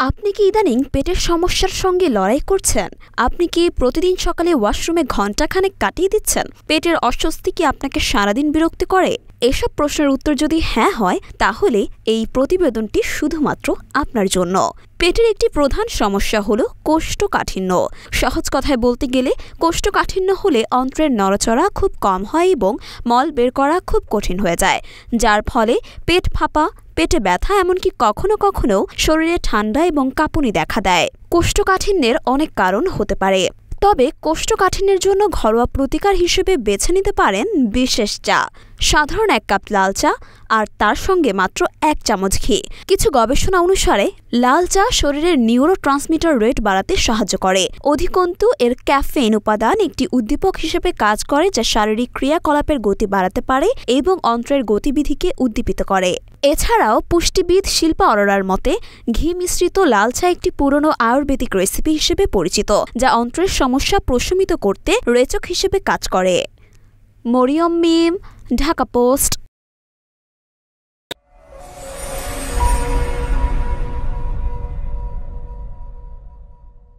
আপনি কি ইদানিং পেটের সমস্যার সঙ্গে লড়াই করছেন? আপনি কি প্রতিদিন সকালে ওয়াশরুমে ঘণ্টাখানেক কাটিয়ে দিচ্ছেন? পেটের অস্বস্তি কি আপনাকে সারাদিন বিরক্ত করে? এসব প্রশ্নের উত্তর যদি হ্যাঁ হয়, তাহলে এই প্রতিবেদনটি শুধুমাত্র আপনার জন্য। পেটের একটি প্রধান সমস্যা হলো কোষ্ঠকাঠিন্য। সহজ কথায় বলতে গেলে কোষ্ঠকাঠিন্য হলে অন্ত্রের নড়াচড়া খুব কম হয় এবং মল বের করা খুব কঠিন হয়ে যায়, যার ফলে পেট ফাঁপা, পেটে ব্যথা, এমনকি কখনো কখনো শরীরে ঠান্ডা এবং কাঁপুনি দেখা দেয়। কোষ্ঠকাঠিন্যের অনেক কারণ হতে পারে, তবে কোষ্ঠকাঠিন্যের জন্য ঘরোয়া প্রতিকার হিসেবে বেছে নিতে পারেন বিশেষ চা। সাধারণ 1 কাপ লাল চা আর তার সঙ্গে মাত্র 1 চামচ ঘি। কিছু গবেষণা অনুসারে লাল চা শরীরের নিউরোট্রান্সমিটার রেট বাড়াতে সাহায্য করে। অধিকন্তু এর ক্যাফেইন উপাদান একটি উদ্দীপক হিসেবে কাজ করে, যা শারীরিক ক্রিয়াকলাপের গতি বাড়াতে পারে এবং অন্ত্রের গতিবিধিকে উদ্দীপিত করে। এছাড়াও পুষ্টিবিদ শিল্পা অরোরার মতে ঘি মিশ্রিত লাল চা একটি পুরনো আয়ুর্বেদিক রেসিপি হিসেবে পরিচিত, যা অন্ত্রের সমস্যা প্রশমিত করতে রেচক হিসেবে কাজ করে। মরিয়ম মিম, ঢাকা পোস্ট।